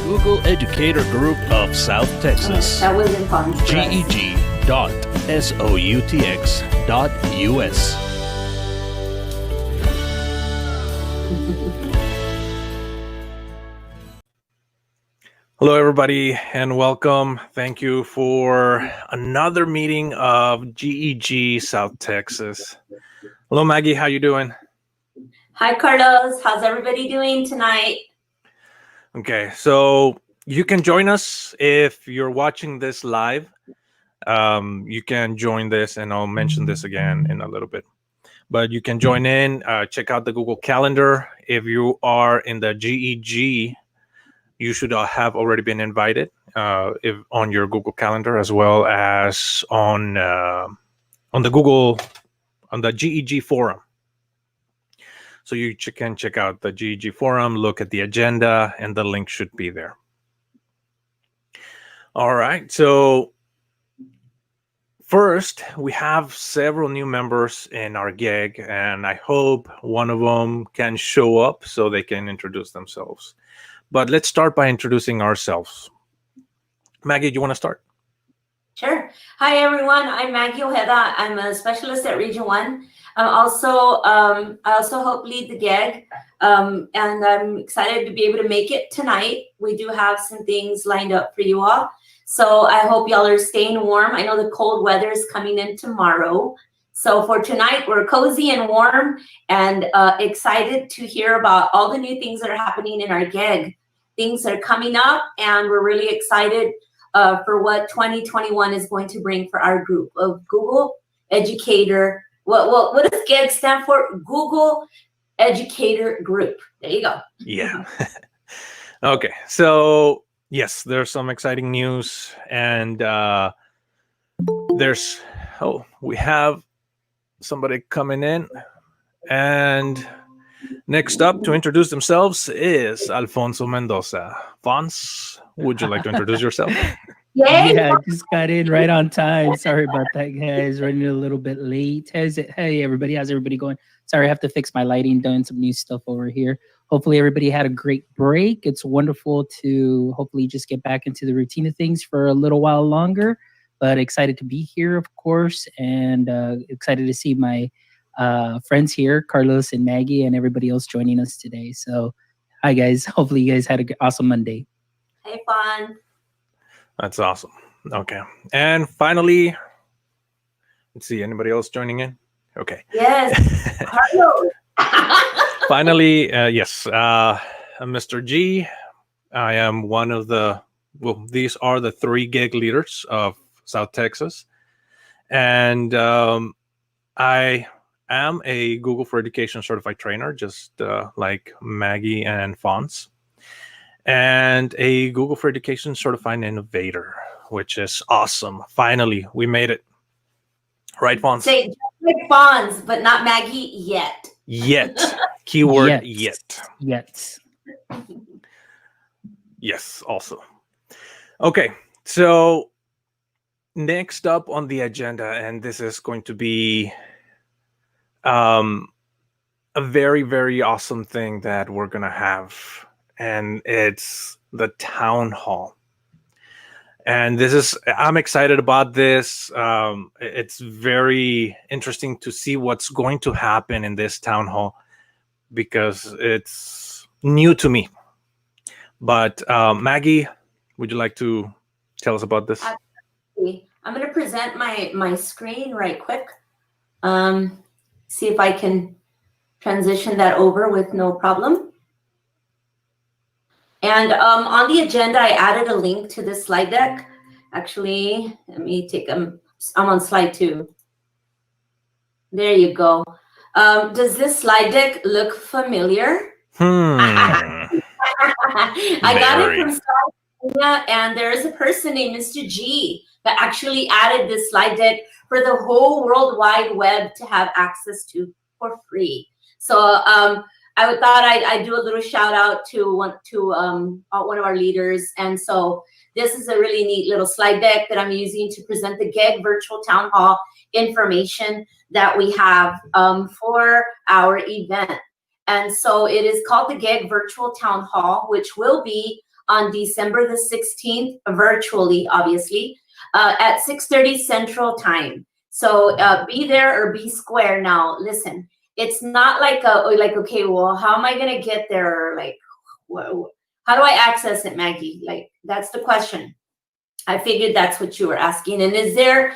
Google Educator Group of South Texas. That wasn't fun. GEG.SOUTX.US. Hello, everybody, and welcome. Thank you for another meeting of GEG South Texas. Hello, Maggie. How you doing? Hi, Carlos. How's everybody doing tonight? Okay, so you can join us if you're watching this live. You can join this, and I'll mention this again in a little bit. But you can join in, check out the Google Calendar. If you are in the GEG, you should have already been invited if on your Google Calendar, as well as on the GEG forum. So you can check out the GEG forum, look at the agenda, and the link should be there. All right. So first, we have several new members in our GEG, and I hope one of them can show up so they can introduce themselves. But let's start by introducing ourselves. Maggie, do you want to start? Sure. Hi, everyone. I'm Maggie Ojeda. I'm a specialist at Region 1. I also help lead the GEG, and I'm excited to be able to make it tonight. We do have some things lined up for you all. So I hope y'all are staying warm. I know the cold weather is coming in tomorrow. So for tonight, we're cozy and warm and excited to hear about all the new things that are happening in our GEG. Things that are coming up, and we're really excited for what 2021 is going to bring for our group of Google Educator. What does GEG stand for? Google Educator Group. There you go. Yeah. Okay. So yes, there's some exciting news, and we have somebody coming in, and next up to introduce themselves is Alfonso Mendoza. Fons, would you like to introduce yourself? Yay! Yeah, I just got in right on time. Sorry about that, guys. Running a little bit late. Hey, everybody. How's everybody going? Sorry, I have to fix my lighting, doing some new stuff over here. Hopefully, everybody had a great break. It's wonderful to hopefully just get back into the routine of things for a little while longer. But excited to be here, of course, and excited to see my friends here, Carlos and Maggie, and everybody else joining us today. So, hi, guys. Hopefully, you guys had an awesome Monday. Hey, Fawn. That's awesome. Okay. And finally, let's see, anybody else joining in? Okay. Yes, Carlos. Finally, yes, Mr. G. I am one of these are the 3 GEG leaders of South Texas. And I am a Google for Education certified trainer, just like Maggie and Fons. And a Google for Education certified innovator, which is awesome. Finally, we made it. Right, Fons? Say just like Fons, but not Maggie yet. Yet. Keyword yet. Yet. Yes, also. Okay, so next up on the agenda, and this is going to be a very, very awesome thing that we're going to have. And it's the town hall. And I'm excited about this. It's very interesting to see what's going to happen in this town hall because it's new to me. But Maggie, would you like to tell us about this? Absolutely. I'm going to present my screen right quick. See if I can transition that over with no problem. And on the agenda, I added a link to this slide deck. Actually, let me take I'm on slide 2. There you go. Does this slide deck look familiar? I got it from Slide, and there is a person named Mr. G that actually added this slide deck for the whole World Wide Web to have access to for free. So I thought I'd do a little shout out to one of our leaders. And so this is a really neat little slide deck that I'm using to present the GEG Virtual Town Hall information that we have for our event. And so it is called the GEG Virtual Town Hall, which will be on December the 16th, virtually, obviously, at 6:30 Central Time. So be there or be square. Now, listen, it's not like okay, well, how am I gonna get there? Like, how do I access it, Maggie? Like, that's the question. I figured that's what you were asking. And is there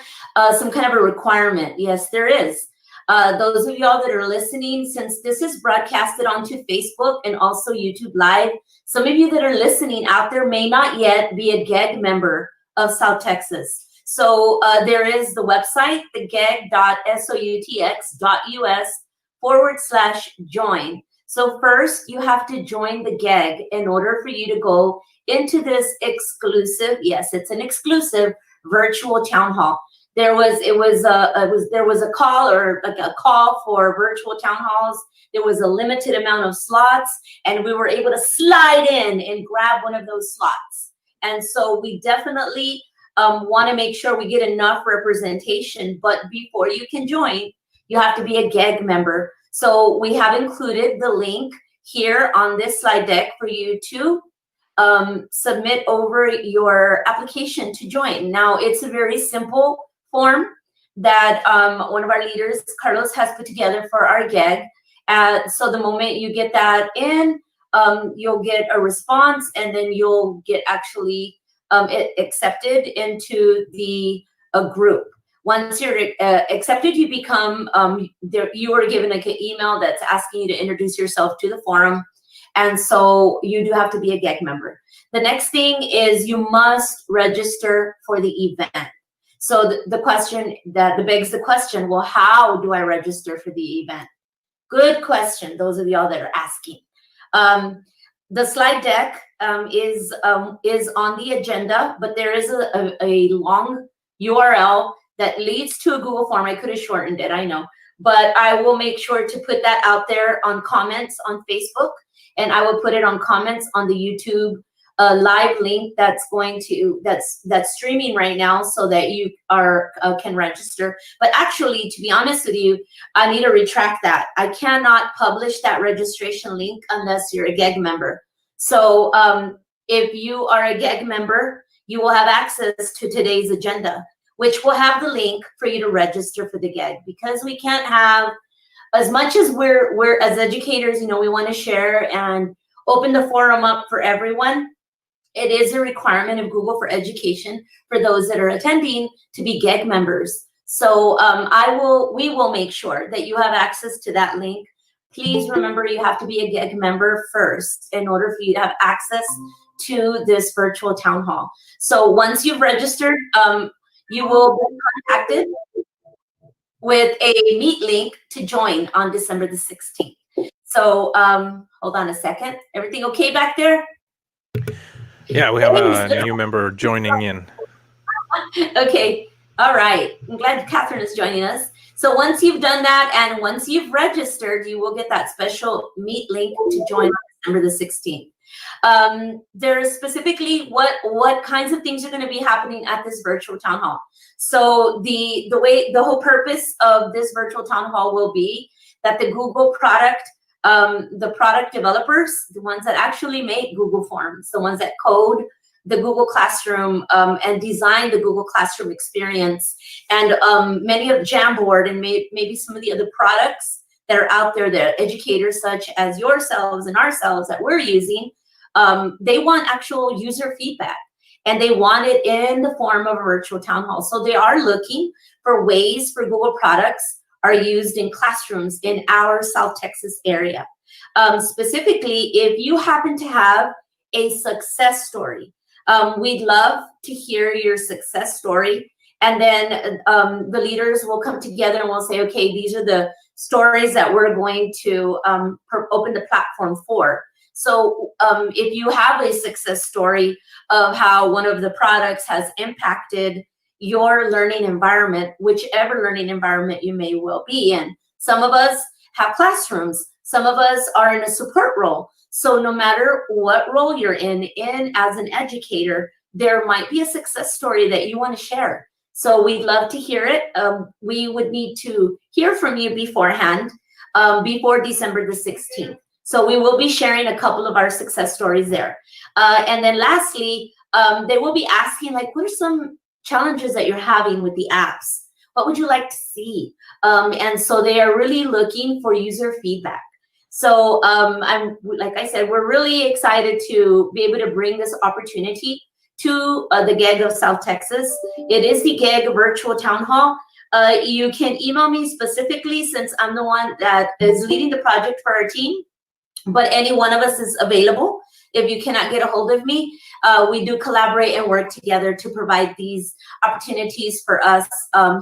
some kind of a requirement? Yes, there is. Those of y'all that are listening, since this is broadcasted onto Facebook and also YouTube Live, some of you that are listening out there may not yet be a GEG member of South Texas. So there is the website, the GEG.SOUTX.US/join. So first, you have to join the GEG in order for you to go into this exclusive, yes, it's an exclusive virtual town hall. There was a call, or like a call for virtual town halls. There was a limited amount of slots, and we were able to slide in and grab one of those slots. And so we definitely want to make sure we get enough representation. But before you can join, you have to be a GEG member. So we have included the link here on this slide deck for you to submit over your application to join. Now, it's a very simple form that one of our leaders, Carlos, has put together for our GEG. So the moment you get that in, you'll get a response, and then you'll get actually accepted into the group. Once you're accepted, you become, you are given like an email that's asking you to introduce yourself to the forum. And so you do have to be a GEG member. The next thing is you must register for the event. So the question that begs the question, well, how do I register for the event? Good question, those of y'all that are asking. The slide deck is on the agenda, but there is a long URL that leads to a Google form. I could have shortened it, I know, but I will make sure to put that out there on comments on Facebook, and I will put it on comments on the YouTube live link that's that's streaming right now, so that you can register. But actually, to be honest with you, I need to retract that. I cannot publish that registration link unless you're a GEG member. So if you are a GEG member, you will have access to today's agenda, which will have the link for you to register for the GEG, because we can't have, as much as we're as educators, you know, we want to share and open the forum up for everyone. It is a requirement of Google for Education for those that are attending to be GEG members. So we will make sure that you have access to that link. Please remember, you have to be a GEG member first in order for you to have access to this virtual town hall. So once you've registered, you will be contacted with a Meet link to join on December the 16th. So hold on a second. Everything okay back there? Yeah, we have a new member joining in. Okay, all right. I'm glad Catherine is joining us. So once you've done that and once you've registered, you will get that special Meet link to join on December the 16th. There's specifically what kinds of things are going to be happening at this virtual town hall. So the whole purpose of this virtual town hall will be that the Google product, the product developers, the ones that actually make Google Forms, the ones that code the Google Classroom and design the Google Classroom experience, and many of Jamboard and maybe some of the other products that are out there that educators such as yourselves and ourselves that we're using, they want actual user feedback, and they want it in the form of a virtual town hall. So they are looking for ways for Google products are used in classrooms in our South Texas area. Specifically, if you happen to have a success story, we'd love to hear your success story. And then the leaders will come together and we'll say, okay, these are the stories that we're going to open the platform for. So if you have a success story of how one of the products has impacted your learning environment, whichever learning environment you may well be in. Some of us have classrooms. Some of us are in a support role. So no matter what role you're in as an educator, there might be a success story that you want to share. So we'd love to hear it. We would need to hear from you beforehand, before December the 16th. So we will be sharing a couple of our success stories there. And then lastly, they will be asking, like, what are some challenges that you're having with the apps? What would you like to see? And so they are really looking for user feedback. So like I said, we're really excited to be able to bring this opportunity to the GEG of South Texas. It is the GEG virtual town hall. You can email me specifically, since I'm the one that is leading the project for our team, but any one of us is available. If you cannot get a hold of me, we do collaborate and work together to provide these opportunities for us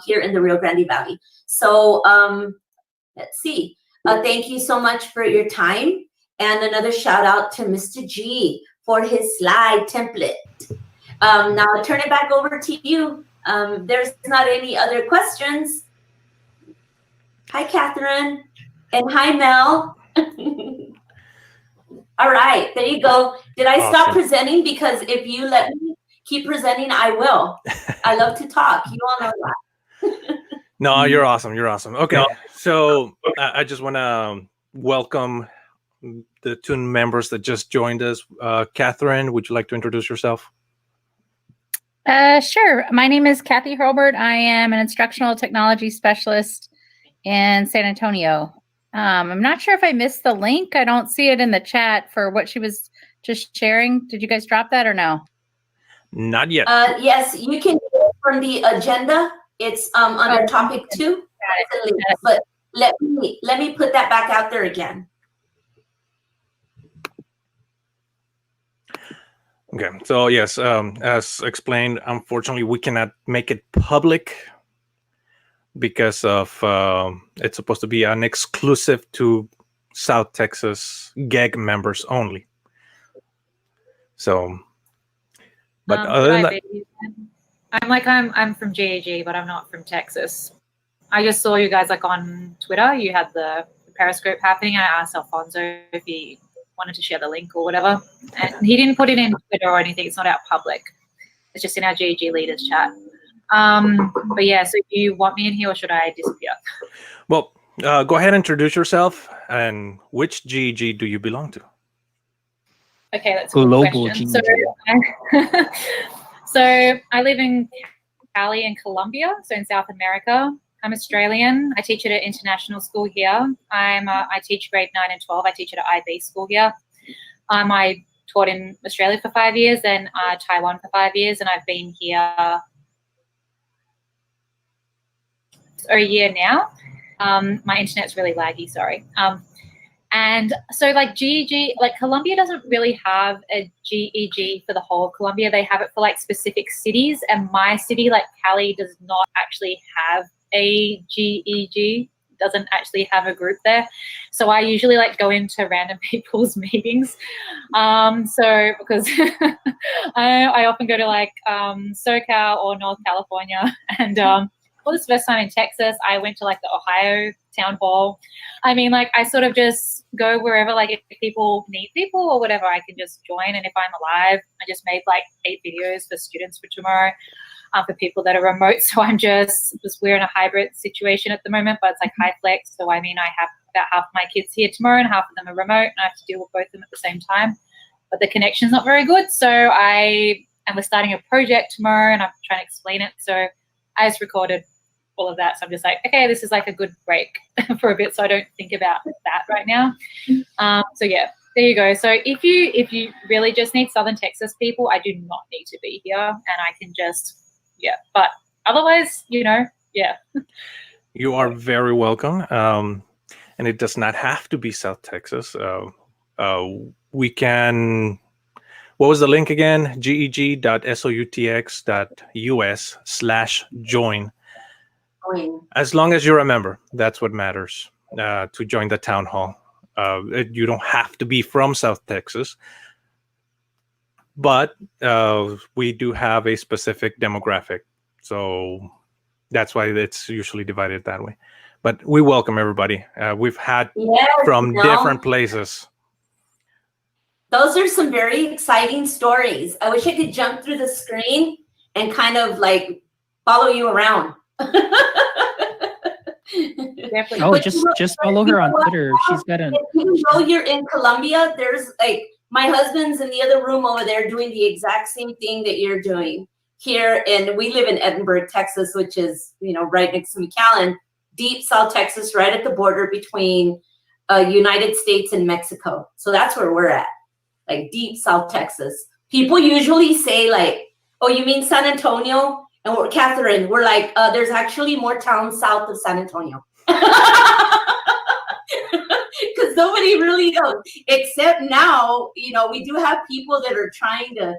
here in the Rio Grande Valley. So let's see. Thank you so much for your time. And another shout out to Mr. G for his slide template. Now I'll turn it back over to you. There's not any other questions. Hi, Catherine. And hi, Mel. All right, there you go. Did I stop presenting? Because if you let me keep presenting, I will. I love to talk. You all know that. No, you're awesome. You're awesome. Okay, so I just want to welcome the two members that just joined us. Catherine, would you like to introduce yourself? Sure. My name is Kathy Hurlbert. I am an instructional technology specialist in San Antonio. I'm not sure if I missed the link. I don't see it in the chat for what she was just sharing. Did you guys drop that or no? Not yet. Yes, you can do it from the agenda. It's under topic 2. But let me put that back out there again. Okay, so yes, as explained, unfortunately, we cannot make it public because of it's supposed to be an exclusive to South Texas GEG members only. So, but other than that, I'm from GEG, but I'm not from Texas. I just saw you guys like on Twitter. You had the Periscope happening. I asked Alfonso if he wanted to share the link or whatever, and he didn't put it in Twitter or anything. It's not out public. It's just in our GEG leaders chat. But yeah, so do you want me in here or should I disappear? Well, go ahead and introduce yourself and which GEG do you belong to? Okay, that's a good question. So I live in Cali in Colombia, so in South America. I'm Australian. I teach at an international school here. I teach grade 9 and 12. I teach at an IB school here. I taught in Australia for 5 years, then Taiwan for 5 years, and I've been here for a year now. My internet's really laggy, sorry. And so like GEG, like Colombia doesn't really have a GEG for the whole of Colombia. They have it for like specific cities, and my city, like Cali, does not actually have a GEG, doesn't actually have a group there. So I usually like go into random people's meetings. So because I often go to like SoCal or North California, and for this first time in Texas, I went to like the Ohio town hall. I mean, like I sort of just go wherever, like if people need people or whatever, I can just join. And if I'm alive, I just made like 8 videos for students for tomorrow. For people that are remote. So I'm just we're in a hybrid situation at the moment, but it's like high flex. So I mean, I have about half of my kids here tomorrow and half of them are remote, and I have to deal with both of them at the same time. But the connection's not very good. So we're starting a project tomorrow and I'm trying to explain it. So I just recorded all of that. So I'm just like, okay, this is like a good break for a bit, so I don't think about that right now. So yeah, there you go. So if you really just need Southern Texas people, I do not need to be here, and I can just but otherwise, yeah. You are very welcome. And it does not have to be South Texas. We can, what was the link again? GEG.SOUTX.US/join. As long as you're a member, that's what matters to join the town hall. You don't have to be from South Texas. But we do have a specific demographic, so that's why it's usually divided that way. But we welcome everybody. We've had from different places. Those are some very exciting stories. I wish I could jump through the screen and kind of like follow you around. Definitely. Oh, But just follow her on Twitter. She's got an. if you know you're in Colombia, there's like my husband's in the other room over there doing the exact same thing that you're doing here. And we live in Edinburgh, Texas, which is, right next to McAllen, deep South Texas, right at the border between United States and Mexico. So that's where we're at, like deep South Texas. People usually say like, oh, you mean San Antonio? And we're Catherine, we're like, there's actually more towns south of San Antonio. Because nobody really knows, except now, we do have people that are trying to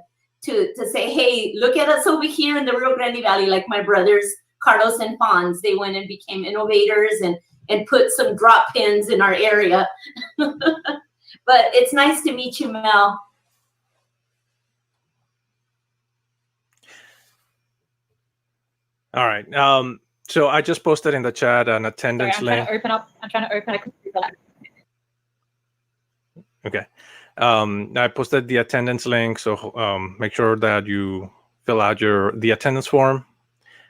say, hey, look at us over here in the Rio Grande Valley, like my brothers, Carlos and Fonz. They went and became innovators and put some drop pins in our area. But it's nice to meet you, Mel. All right. So I just posted in the chat an Sorry, attendance I'm link. trying to open. I couldn't do that. Okay. I posted the attendance link, so make sure that you fill out the attendance form.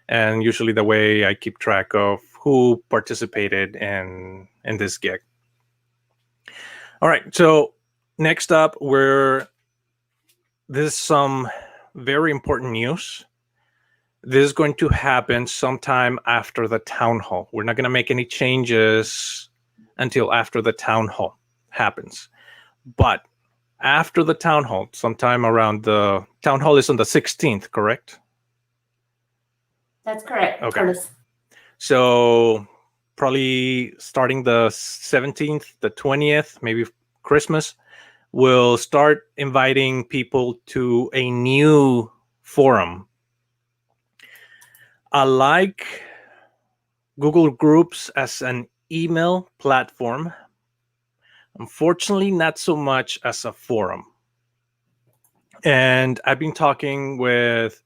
And usually the way I keep track of who participated in this gig. All right. So next up, this is some very important news. This is going to happen sometime after the town hall. We're not going to make any changes until after the town hall happens. But after the town hall, sometime around the town hall is on the 16th, correct? That's correct, Okay. Carlos. So probably starting the 17th, the 20th, maybe Christmas, we'll start inviting people to a new forum. Like Google Groups as an email platform, unfortunately, not so much as a forum. And I've been talking with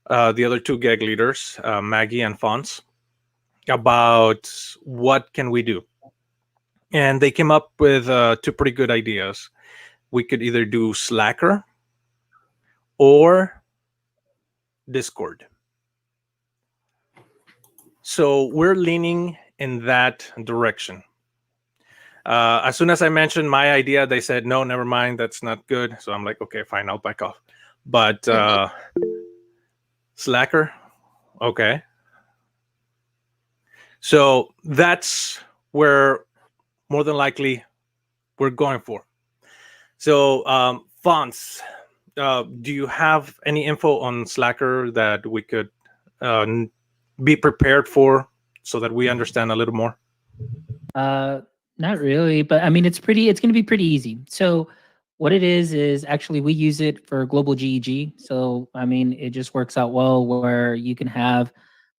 the other two GEG leaders, Maggie and Fonz, about what can we do. And they came up with two pretty good ideas. We could either do Slacker or Discord. So we're leaning in that direction. As soon as I mentioned my idea, they said, no, never mind, that's not good. So I'm like, okay, fine, I'll back off. But Slacker, okay. So that's where more than likely we're going for. So Fonz, do you have any info on Slacker that we could be prepared for so that we understand a little more? Not really, but I mean, it's going to be pretty easy. So what it is actually we use it for global GEG. So, I mean, it just works out well where you can have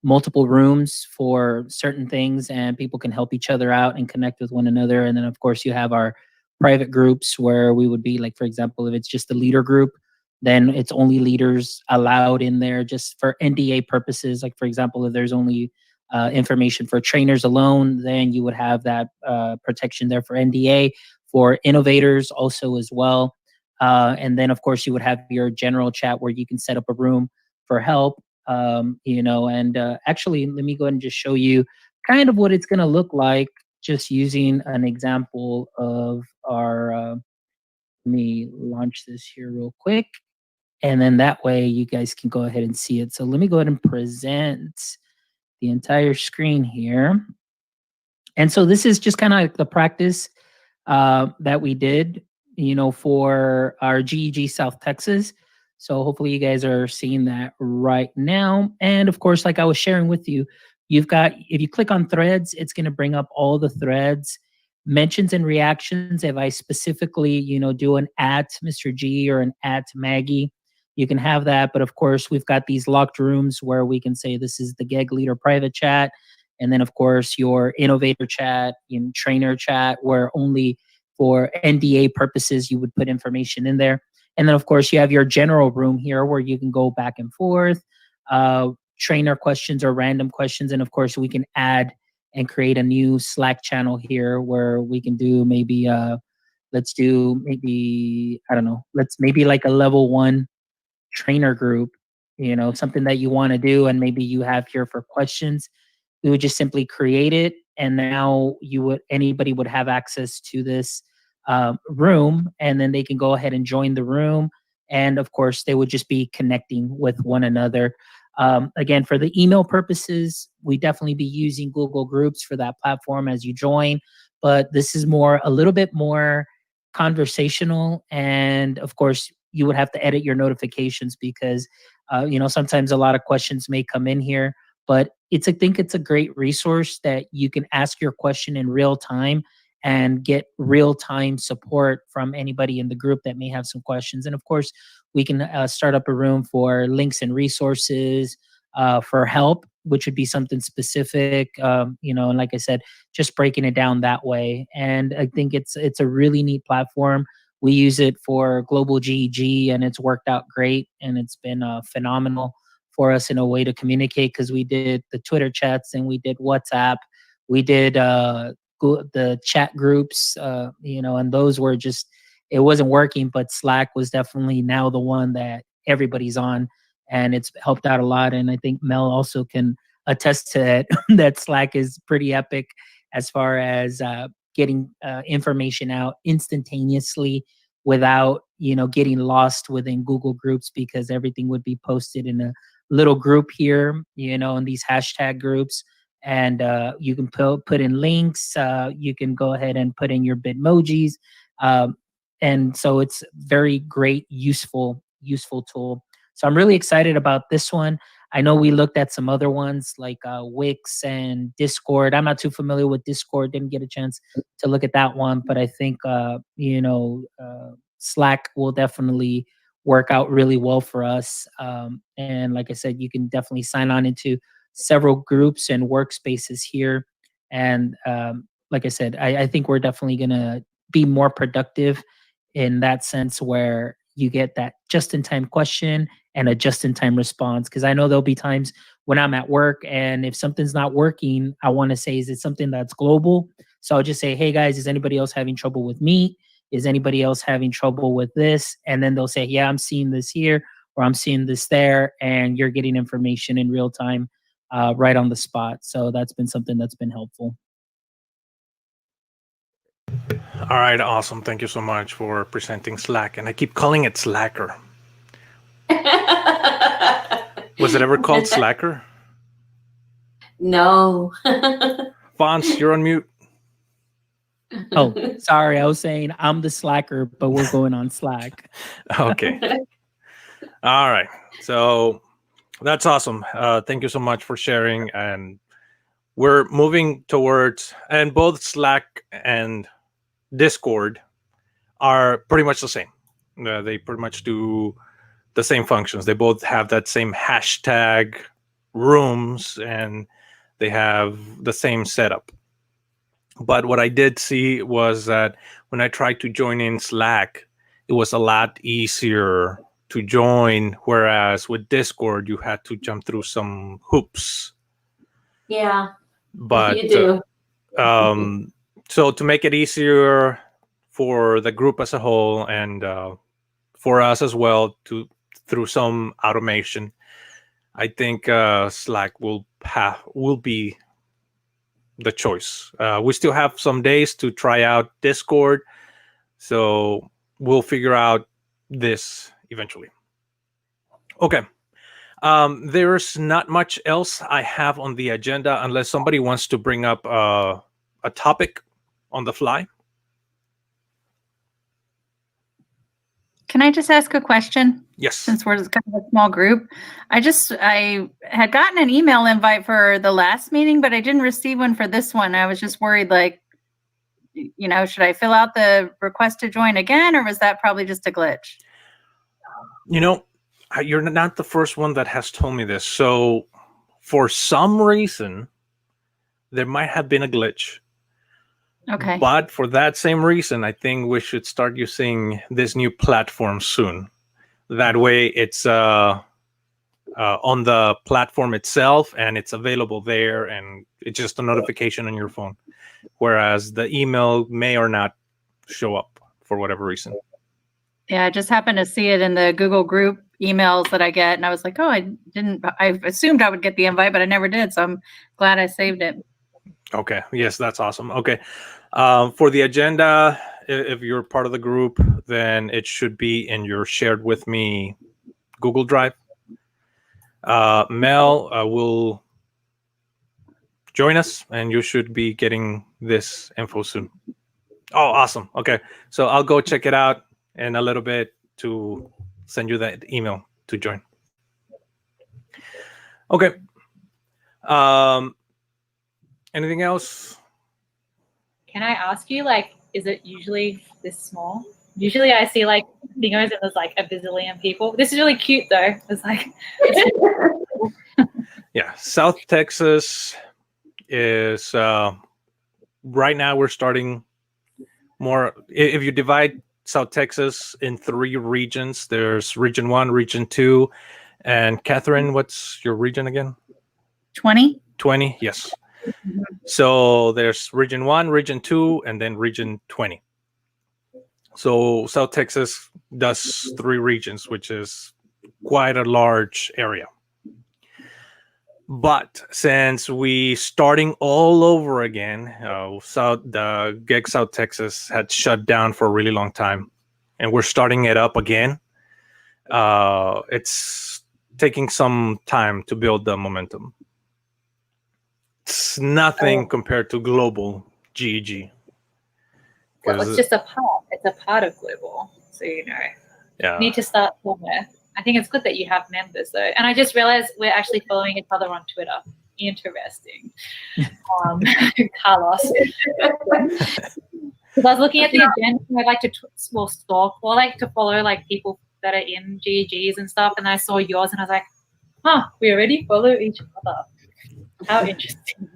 multiple rooms for certain things and people can help each other out and connect with one another. And then of course you have our private groups where we would be like, for example, if it's just a leader group, then it's only leaders allowed in there just for NDA purposes. Like for example, if there's only information for trainers alone, then you would have that protection there for NDA. For innovators also as well. And then of course you would have your general chat where you can set up a room for help. Actually, let me go ahead and just show you kind of what it's going to look like, just using an example of our, let me launch this here real quick. And then that way you guys can go ahead and see it. So let me go ahead and present the entire screen here. And so this is just kind of like the practice that we did, for our GEG South Texas. So hopefully you guys are seeing that right now. And of course, like I was sharing with you, if you click on threads, it's going to bring up all the threads, mentions and reactions. If I specifically, do an @Mr. G or an @Maggie, you can have that. But of course, we've got these locked rooms where we can say this is the GEG leader private chat. And then of course your innovator chat, trainer chat, where only for NDA purposes, you would put information in there. And then, of course, you have your general room here where you can go back and forth, trainer questions or random questions. And, of course, we can add and create a new Slack channel here where we can do maybe, let's maybe like a level 1 trainer group, something that you want to do. And maybe you have here for questions. we would just simply create it, and now anybody would have access to this room, and then they can go ahead and join the room. And of course, they would just be connecting with one another. Again, for the email purposes, we definitely be using Google Groups for that platform as you join, but this is a little bit more conversational. And of course, you would have to edit your notifications because, sometimes a lot of questions may come in here, but I think it's a great resource that you can ask your question in real time and get real time support from anybody in the group that may have some questions. And of course, we can start up a room for links and resources, for help, which would be something specific, and like I said, just breaking it down that way. And I think it's a really neat platform. We use it for global GEG, and it's worked out great, and it's been phenomenal for us in a way to communicate, because we did the Twitter chats and we did WhatsApp, we did the chat groups, and those were just, it wasn't working, but Slack was definitely now the one that everybody's on, and it's helped out a lot. And I think Mel also can attest to it, that Slack is pretty epic as far as getting information out instantaneously without, getting lost within Google Groups, because everything would be posted in a little group here, in these hashtag groups. And you can put in links. You can go ahead and put in your Bitmojis. And so it's very great, useful tool. So I'm really excited about this one. I know we looked at some other ones like Wix and Discord. I'm not too familiar with Discord. Didn't get a chance to look at that one, but I think Slack will definitely work out really well for us. And like I said, you can definitely sign on into several groups and workspaces here. And like I said, I think we're definitely going to be more productive in that sense, where you get that just-in-time question and a just-in-time response. Because I know there'll be times when I'm at work, and if something's not working, I want to say, is it something that's global? So I'll just say, hey guys, is anybody else having trouble with Meet? Is anybody else having trouble with this? And then they'll say, yeah, I'm seeing this here, or I'm seeing this there, and you're getting information in real time, right on the spot. So that's been something that's been helpful. All right, awesome. Thank you so much for presenting Slack. And I keep calling it Slacker. Was it ever called Slacker? No. Fonz, you're on mute. Oh, sorry. I was saying I'm the slacker, but we're going on Slack. Okay. All right. So that's awesome. Thank you so much for sharing. And we're moving towards, and both Slack and Discord are pretty much the same. They pretty much do the same functions. They both have that same hashtag rooms, and they have the same setup. But what I did see was that when I tried to join in Slack, it was a lot easier to join, whereas with Discord, you had to jump through some hoops. Yeah, But you do. So to make it easier for the group as a whole, and for us as well, through some automation, I think Slack will be the choice. We still have some days to try out Discord, so we'll figure out this eventually. Okay. There's not much else I have on the agenda, unless somebody wants to bring up a topic on the fly. Can I just ask a question? Yes. Since we're kind of a small group, I had gotten an email invite for the last meeting, but I didn't receive one for this one. I was just worried, like, should I fill out the request to join again, or was that probably just a glitch? You're not the first one that has told me this. So for some reason, there might have been a glitch. Okay. But for that same reason, I think we should start using this new platform soon. That way it's on the platform itself, and it's available there, and it's just a notification on your phone. Whereas the email may or not show up for whatever reason. Yeah, I just happened to see it in the Google group emails that I get, and I was like, oh, I assumed I would get the invite, but I never did. So I'm glad I saved it. Okay. Yes, that's awesome. Okay. For the agenda, if you're part of the group, then it should be in your shared with me Google Drive. Mel will join us, and you should be getting this info soon. Oh, awesome. Okay. So I'll go check it out in a little bit to send you that email to join. Okay. Anything else? Can I ask you, like, is it usually this small? Usually I see like thingos and there's like a bazillion people. This is really cute though. It's like Yeah, South Texas is right now we're starting more. If you divide South Texas in 3 regions, there's Region 1, Region 2, and Catherine, what's your region again? 20. 20, yes. So there's Region 1, Region 2, and then Region 20. So South Texas does 3 regions, which is quite a large area. But since we starting all over again, the GEG-SOUTX had shut down for a really long time, and we're starting it up again. It's taking some time to build the momentum. It's nothing compared to global GEG. well, it's just a part. It's a part of global. So Yeah. you need to start somewhere. I think it's good that you have members though. And I just realized we're actually following each other on Twitter. Interesting. Carlos. Because I was looking at the agenda, I like to stalk or like to follow like people that are in GEGs and stuff. And I saw yours and I was like, huh, we already follow each other. How interesting.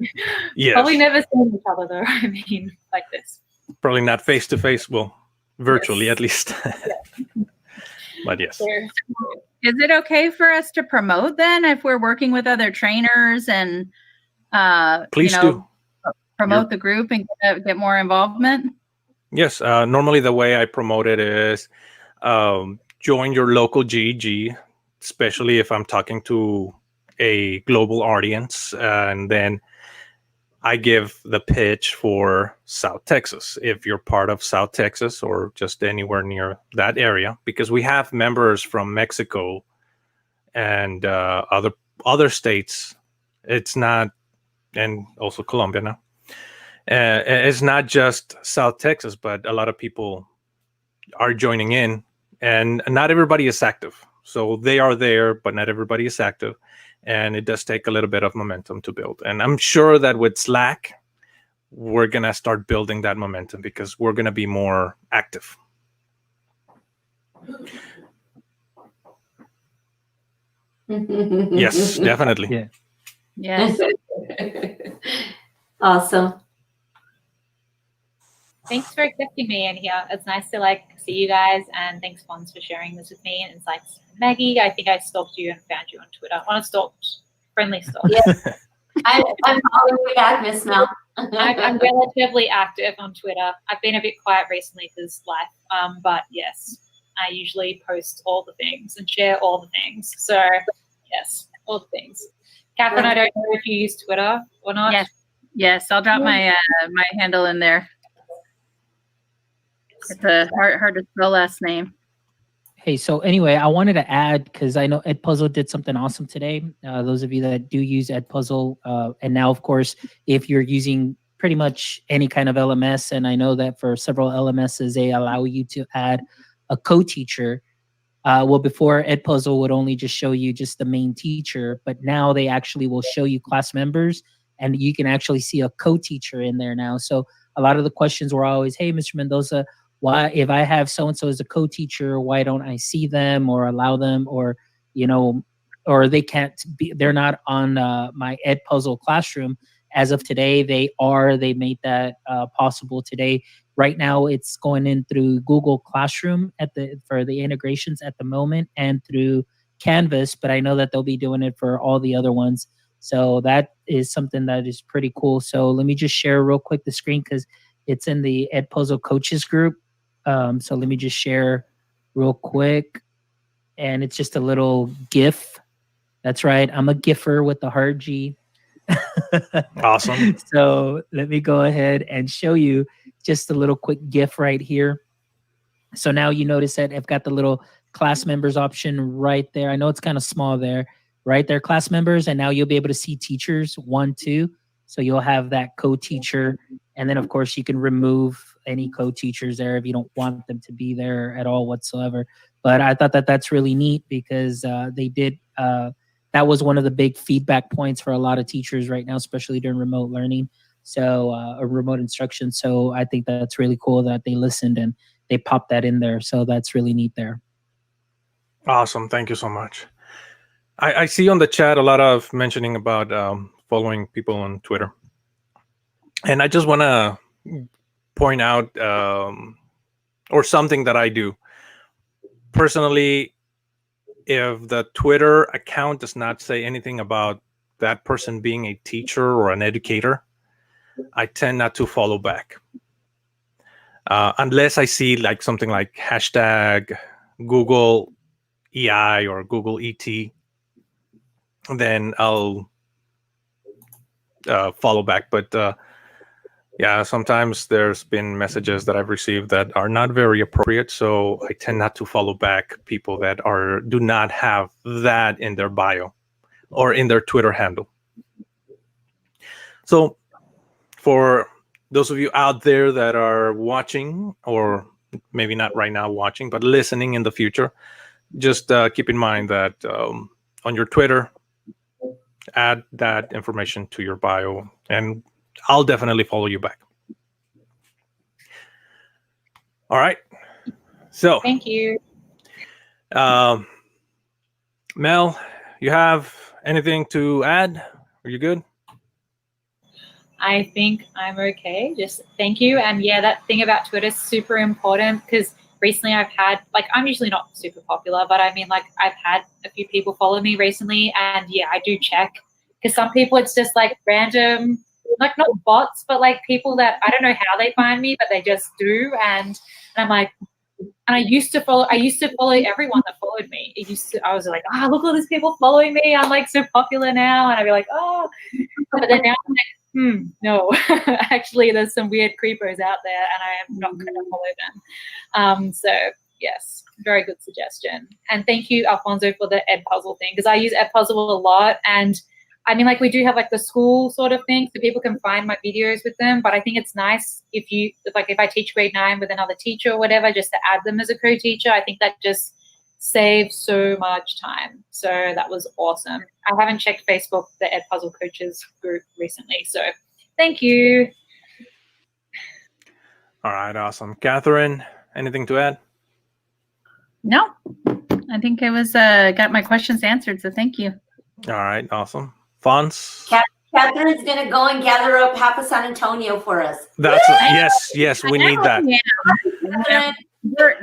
Yes. Probably never seen each other though. I mean, like this. Probably not face to face. Well, virtually Yes. at least. But yes. Is it okay for us to promote then if we're working with other trainers and Please do. promote the group and get more involvement? Yes. Normally the way I promote it is join your local GEG, especially if I'm talking to a global audience, and then I give the pitch for South Texas. If you're part of South Texas or just anywhere near that area, because we have members from Mexico and other states. It's not, and also Colombia now. It's not just South Texas, but a lot of people are joining in, and not everybody is active. So they are there, but not everybody is active. And it does take a little bit of momentum to build. And I'm sure that with Slack, we're going to start building that momentum because we're going to be more active. Yes, definitely. Yeah. Yes. Awesome. Thanks for accepting me in here. It's nice to like see you guys, and thanks Fons for sharing this with me. And it's like Maggie, I think I stalked you and found you on Twitter. On stalked, friendly stalk. Yes. I'm following you back, Miss Mel. I'm relatively active on Twitter. I've been a bit quiet recently because life. But yes, I usually post all the things and share all the things. So yes, all the things. Catherine, I don't know if you use Twitter or not. Yes. Yes. I'll drop my my handle in there. It's a hard to spell last name. Hey, so anyway, I wanted to add, because I know Edpuzzle did something awesome today. Those of you that do use Edpuzzle, and now, of course, if you're using pretty much any kind of LMS, and I know that for several LMSs, they allow you to add a co-teacher. Well, before Edpuzzle would only just show you just the main teacher, but now they actually will show you class members, and you can actually see a co-teacher in there now. So a lot of the questions were always, hey, Mr. Mendoza, why, if I have so-and-so as a co-teacher, why don't I see them or allow them, or, or they can't be, they're not on my Edpuzzle classroom. As of today, they made that possible today. Right now, it's going in through Google Classroom for the integrations at the moment, and through Canvas, but I know that they'll be doing it for all the other ones. So that is something that is pretty cool. So let me just share real quick the screen because it's in the Edpuzzle coaches group. So let me just share real quick. and it's just a little GIF. That's right. I'm a GIFer with the hard G. Awesome. So let me go ahead and show you just a little quick GIF right here. So now you notice that I've got the little class members option right there. I know it's kind of small there, right there, class members. And now you'll be able to see teachers 1, 2. So you'll have that co-teacher. And then of course you can remove any co-teachers there if you don't want them to be there at all whatsoever. But I thought that that's really neat because they did, that was one of the big feedback points for a lot of teachers right now, especially during remote learning. So, or remote instruction. So I think that's really cool that they listened and they popped that in there. So that's really neat there. Awesome. Thank you so much. I see on the chat a lot of mentioning about following people on Twitter. And I just want to point out or something that I do. Personally, if the Twitter account does not say anything about that person being a teacher or an educator, I tend not to follow back. Unless I see like something like hashtag Google EI or Google ET, then I'll follow back. But yeah, sometimes there's been messages that I've received that are not very appropriate, so I tend not to follow back people that do not have that in their bio or in their Twitter handle. So for those of you out there that are watching, or maybe not right now watching, but listening in the future, just keep in mind that on your Twitter, add that information to your bio, and I'll definitely follow you back. All right. So Thank you. Mel, you have anything to add? Are you good? I think I'm okay. Just thank you. And yeah, that thing about Twitter is super important because recently I've had, like, I'm usually not super popular, but I mean, like, I've had a few people follow me recently, and yeah, I do check because some people it's just like random, like not bots, but like people that I don't know how they find me, but they just do. And I'm like, and I used to follow everyone that followed me. I was like, look at all these people following me. I'm like so popular now. And I'd be like, oh, but then now I'm like, no, actually there's some weird creepers out there and I am not going to follow them. So yes, very good suggestion. And thank you, Alfonso, for the Edpuzzle thing, because I use Edpuzzle a lot. And I mean, like, we do have like the school sort of thing, so people can find my videos with them. But I think it's nice if I teach grade 9 with another teacher or whatever, just to add them as a co-teacher. I think that just saves so much time. So that was awesome. I haven't checked Facebook, the Edpuzzle coaches group recently. So thank you. All right, awesome. Catherine, anything to add? No, I think it was got my questions answered. So thank you. All right, awesome. Fons? Catherine's gonna go and gather up half of San Antonio for us. Yes, we need that. Yeah.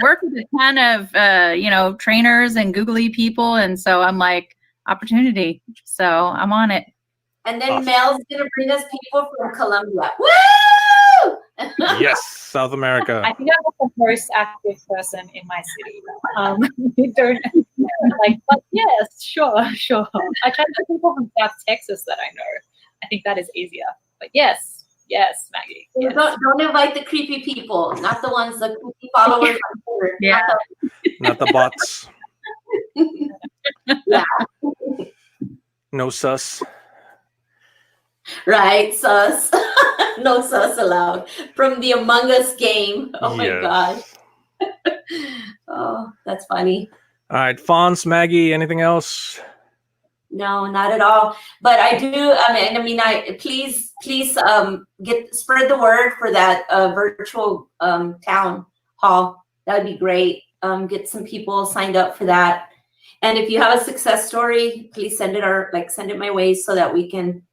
Work with a ton of trainers and googly people, and so I'm like, opportunity. So I'm on it. And then Awesome. Mel's gonna bring us people from Colombia. Woo! Yes, South America. I think I'm the most active person in my city. You don't like, but yes, sure. I try to get people from South Texas that I know. I think that is easier. But yes, Maggie. Yes. Don't invite the creepy people, not the ones, the creepy followers on Twitter. Yeah. Not the bots. Yeah. No sus. Right, sus. No sus allowed. From the Among Us game. Oh my gosh. Oh, that's funny. All right, Fons, Maggie, anything else? No, not at all. But I do. Please spread the word for that virtual town hall. That would be great. Get some people signed up for that. And if you have a success story, please send it my way so that we can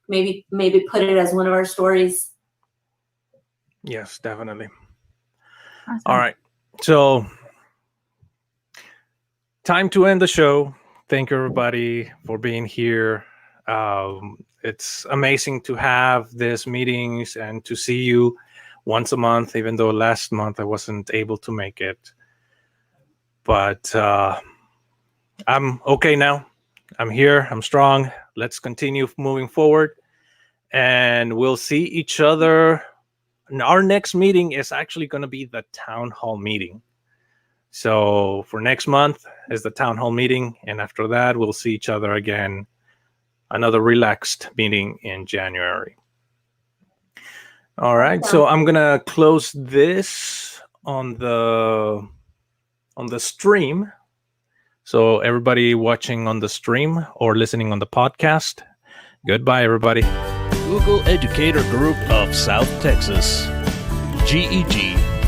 maybe put it as one of our stories. Yes, definitely. Awesome. All right, so time to end the show. Thank you, everybody, for being here. It's amazing to have these meetings and to see you once a month, even though last month I wasn't able to make it. But I'm okay now. I'm here. I'm strong. Let's continue moving forward. And we'll see each other. And our next meeting is actually going to be the town hall meeting. So for next month is the town hall meeting. And after that, we'll see each other again. Another relaxed meeting in January. All right. So I'm going to close this on the stream. So everybody watching on the stream or listening on the podcast, goodbye, everybody. Google Educator Group of South Texas. GEG.SOUTX.US.